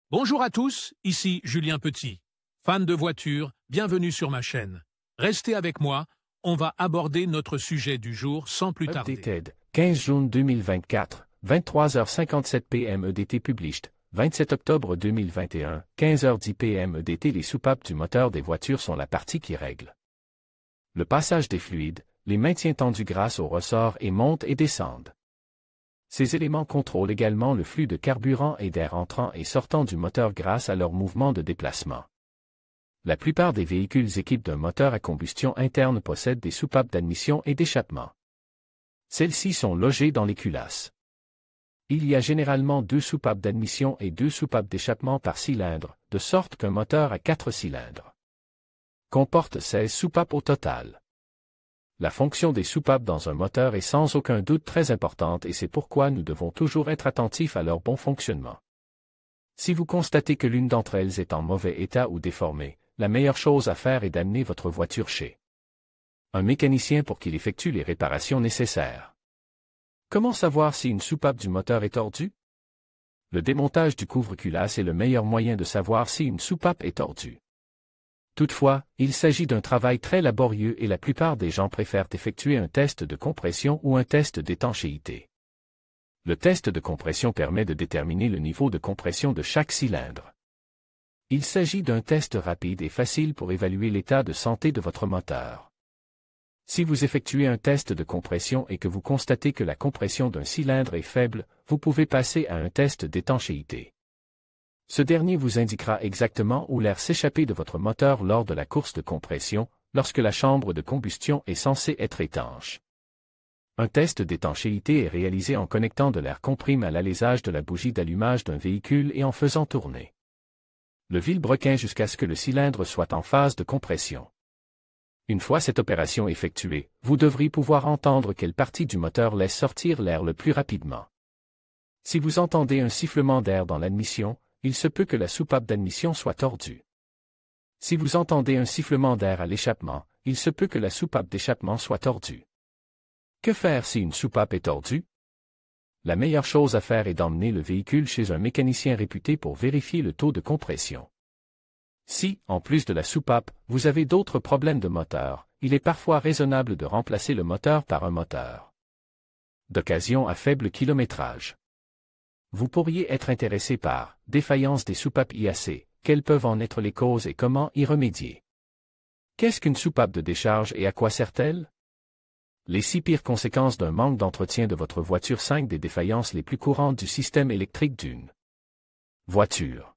Bonjour à tous, ici Julien Petit. Fan de voitures, bienvenue sur ma chaîne. Restez avec moi, on va aborder notre sujet du jour sans plus tarder. Updated, 15 juin 2024, 23h57 PM EDT published, 27 octobre 2021, 15h10 PM EDT. Les soupapes du moteur des voitures sont la partie qui règle le passage des fluides, les maintiens tendus grâce au ressort et montent et descendent. Ces éléments contrôlent également le flux de carburant et d'air entrant et sortant du moteur grâce à leur mouvement de déplacement. La plupart des véhicules équipés d'un moteur à combustion interne possèdent des soupapes d'admission et d'échappement. Celles-ci sont logées dans les culasses. Il y a généralement 2 soupapes d'admission et 2 soupapes d'échappement par cylindre, de sorte qu'un moteur à 4 cylindres comporte 16 soupapes au total. La fonction des soupapes dans un moteur est sans aucun doute très importante et c'est pourquoi nous devons toujours être attentifs à leur bon fonctionnement. Si vous constatez que l'une d'entre elles est en mauvais état ou déformée, la meilleure chose à faire est d'amener votre voiture chez un mécanicien pour qu'il effectue les réparations nécessaires. Comment savoir si une soupape du moteur est tordue? Le démontage du couvre-culasse est le meilleur moyen de savoir si une soupape est tordue. Toutefois, il s'agit d'un travail très laborieux et la plupart des gens préfèrent effectuer un test de compression ou un test d'étanchéité. Le test de compression permet de déterminer le niveau de compression de chaque cylindre. Il s'agit d'un test rapide et facile pour évaluer l'état de santé de votre moteur. Si vous effectuez un test de compression et que vous constatez que la compression d'un cylindre est faible, vous pouvez passer à un test d'étanchéité. Ce dernier vous indiquera exactement où l'air s'échapper de votre moteur lors de la course de compression, lorsque la chambre de combustion est censée être étanche. Un test d'étanchéité est réalisé en connectant de l'air comprime à l'alésage de la bougie d'allumage d'un véhicule et en faisant tourner le vilebrequin jusqu'à ce que le cylindre soit en phase de compression. Une fois cette opération effectuée, vous devrez pouvoir entendre quelle partie du moteur laisse sortir l'air le plus rapidement. Si vous entendez un sifflement d'air dans l'admission, il se peut que la soupape d'admission soit tordue. Si vous entendez un sifflement d'air à l'échappement, il se peut que la soupape d'échappement soit tordue. Que faire si une soupape est tordue? La meilleure chose à faire est d'emmener le véhicule chez un mécanicien réputé pour vérifier le taux de compression. Si, en plus de la soupape, vous avez d'autres problèmes de moteur, il est parfois raisonnable de remplacer le moteur par un moteur d'occasion à faible kilométrage. Vous pourriez être intéressé par défaillance des soupapes IAC, quelles peuvent en être les causes et comment y remédier. Qu'est-ce qu'une soupape de décharge et à quoi sert-elle? Les 6 pires conséquences d'un manque d'entretien de votre voiture. 5 des défaillances les plus courantes du système électrique d'une voiture.